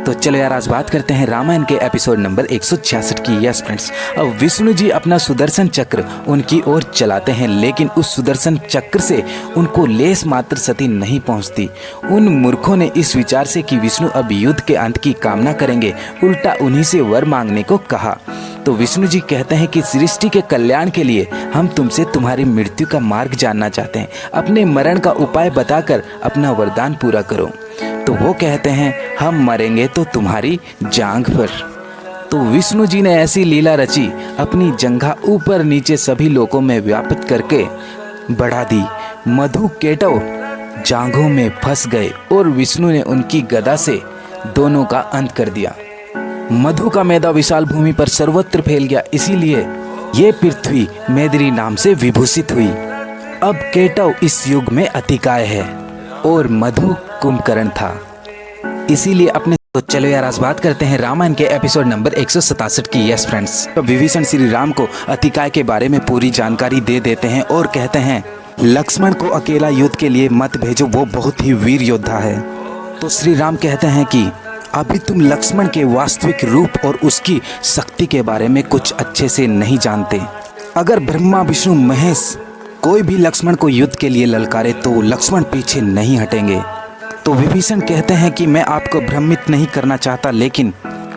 तो चलो यार आज बात करते हैं रामायण के एपिसोड नंबर 166 की। यस फ्रेंड्स, अब विष्णु जी अपना सुदर्शन चक्र उनकी ओर चलाते हैं, लेकिन उस सुदर्शन चक्र से उनको लेस मात्र सती नहीं पहुंचती। उन मूर्खों ने इस विचार से कि विष्णु अब युद्ध के अंत की कामना करेंगे, उल्टा उन्हीं से वर मांगने को कहा। तो विष्णु जी कहते हैं कि सृष्टि के कल्याण के लिए हम तुमसे तुम्हारी मृत्यु का मार्ग जानना चाहते हैं, अपने मरण का उपाय बताकर अपना वरदान पूरा करो। तो वो कहते हैं हम मरेंगे तो तुम्हारी जांघ पर। तो विष्णु जी ने ऐसी लीला रची, अपनी जंघा ऊपर नीचे सभी लोकों में व्यापित करके बढ़ा दी। मधु केटव जांघों में फंस गए और विष्णु ने उनकी गदा से दोनों का अंत कर दिया। मधु का मैदा विशाल भूमि पर सर्वत्र फैल गया, इसीलिए ये पृथ्वी मैदिनी नाम से विभूषित हुई। अब केटव इस युग में अतिकाय है और मधु कुंभकर्ण था, इसीलिए अपने। तो चलो यार आज बात करते हैं रामायण के एपिसोड नंबर 167 की। यस फ्रेंड्स, तो विभीषण श्री राम को अतिकाय के बारे में पूरी जानकारी दे देते हैं और कहते हैं लक्ष्मण को अकेला युद्ध के लिए मत भेजो, वो बहुत ही वीर योद्धा है। तो श्री राम कहते हैं कि अभी तुम लक्ष्मण के वास्तविक रूप और उसकी शक्ति के बारे में कुछ अच्छे से नहीं जानते। अगर ब्रह्मा विष्णु महेश कोई भी लक्ष्मण को युद्ध के लिए ललकारे तो लक्ष्मण पीछे नहीं हटेंगे। तो विभीषण कहते हैं कि मैं आपको भ्रमित नहीं करना चाहता, लेकिन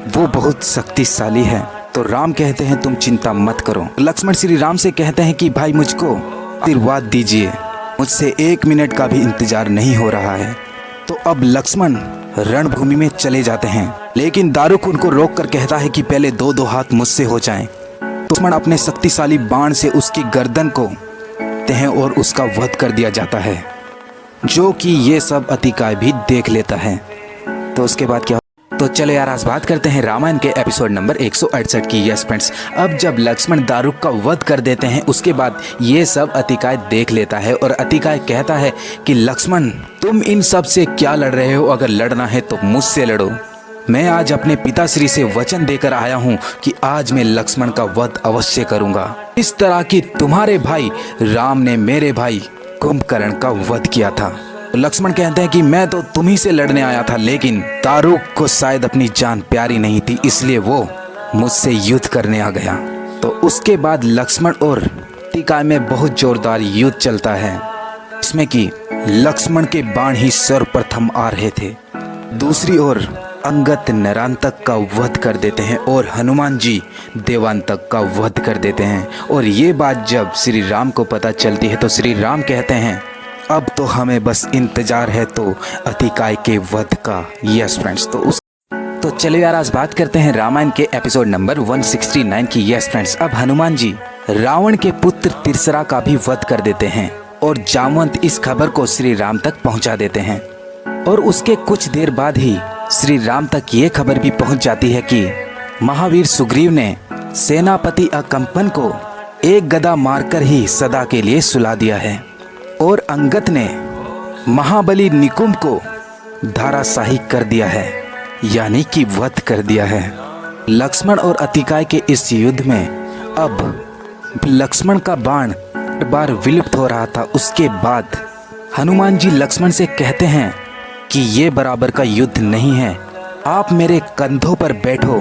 वो बहुत शक्तिशाली है। तो राम कहते हैं तुम चिंता मत करो। लक्ष्मण श्री राम से कहते हैं कि भाई मुझको आशीर्वाद दीजिए, मुझसे 1 मिनट का भी इंतजार नहीं हो रहा है। तो अब लक्ष्मण रणभूमि में चले जाते हैं, लेकिन दारुक उनको रोक कर कहता है कि पहले 2-2 हाथ मुझसे हो जाएं। तो लक्ष्मण अपने शक्तिशाली बाण से उसकी गर्दन को हैं और उसका वध कर दिया जाता है, जो कि ये सब अतिकाय भी देख लेता है। तो उसके बाद क्या? तो चलो यार आज बात करते हैं रामायण के एपिसोड नंबर 168 की। यस फ्रेंड्स, अब जब लक्ष्मण दारुक का वध कर देते हैं, उसके बाद ये सब अतिकाय देख लेता है और अतिकाय कहता है कि लक्ष्मण तुम इन सब से क्या लड़ रहे हो, अगर लड़ना है तो मुझसे लड़ो। मैं आज अपने पिताश्री से वचन देकर आया हूँ कि आज मैं लक्ष्मण का वध अवश्य करूंगा, इस तरह कि तुम्हारे भाई राम ने मेरे भाई कुंभकर्ण का वध किया था। लक्ष्मण कहते हैं कि मैं तो तुम्ही से लड़ने आया था, लेकिन दारुक को शायद अपनी जान प्यारी नहीं थी, इसलिए वो मुझसे युद्ध करने आ गया। तो उसके बाद लक्ष्मण और अतिकाय में बहुत जोरदार युद्ध चलता है, इसमें कि लक्ष्मण के बाण ही सर्वप्रथम आ रहे थे। दूसरी ओर अंगद नरांतक का वध कर देते हैं और हनुमान जी देवांतक का वध कर देते हैं। और ये बात जब श्री राम को पता चलती है तो श्री राम कहते हैं अब तो हमें बस इंतजार है तो अतिकाय के वध का। यस फ्रेंड्स, तो चलो यार आज बात करते हैं रामायण के एपिसोड नंबर 169 की। यस फ्रेंड्स, अब हनुमान जी रावण के पुत्र तिरसरा का भी वध कर देते हैं और जामवंत इस खबर को श्री राम तक पहुंचा देते हैं। और उसके कुछ देर बाद ही श्री राम तक ये खबर भी पहुंच जाती है कि महावीर सुग्रीव ने सेनापति अकंपन को एक गदा मारकर ही सदा के लिए सुला दिया है और अंगद ने महाबली निकुंभ को धाराशाही कर दिया है, यानी कि वध कर दिया है। लक्ष्मण और अतिकाय के इस युद्ध में अब लक्ष्मण का बाण बार विलुप्त हो रहा था। उसके बाद हनुमान जी लक्ष्मण से कहते हैं कि ये बराबर का युद्ध नहीं है, आप मेरे कंधों पर बैठो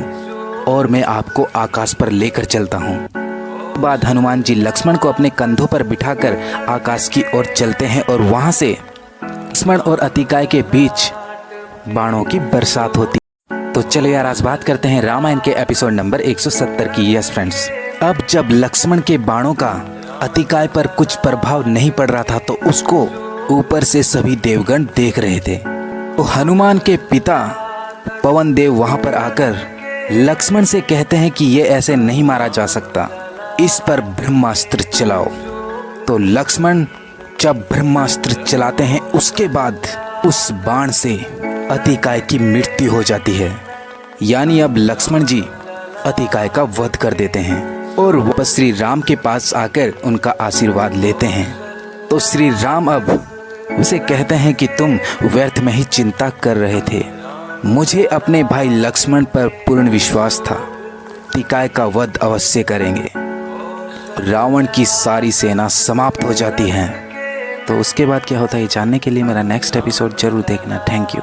और मैं आपको आकाश पर लेकर चलता हूँ। बाद हनुमान जी लक्ष्मण को अपने कंधों पर बिठाकर आकाश की ओर चलते हैं और वहां से लक्ष्मण और अतिकाय के बीच बाणों की बरसात होती। तो चलो यार आज बात करते हैं रामायण के एपिसोड नंबर 170 की। यस फ्रेंड्स, अब जब लक्ष्मण के बाणों का अतिकाय पर कुछ प्रभाव नहीं पड़ रहा था तो उसको ऊपर से सभी देवगण देख रहे थे। तो हनुमान के पिता पवन देव वहां पर आकर लक्ष्मण से कहते हैं कि ये ऐसे नहीं मारा जा सकता, इस पर ब्रह्मास्त्र चलाओ। तो लक्ष्मण जब ब्रह्मास्त्र चलाते हैं उसके बाद उस बाण से अतिकाय की मृत्यु हो जाती है, यानी अब लक्ष्मण जी अतिकाय का वध कर देते हैं और वापस श्री राम के पास आकर उनका आशीर्वाद लेते हैं। तो श्री राम अब उसे कहते हैं कि तुम व्यर्थ में ही चिंता कर रहे थे, मुझे अपने भाई लक्ष्मण पर पूर्ण विश्वास था, अतिकाय का वध अवश्य करेंगे। रावण की सारी सेना समाप्त हो जाती है। तो उसके बाद क्या होता है जानने के लिए मेरा नेक्स्ट एपिसोड जरूर देखना। Thank you.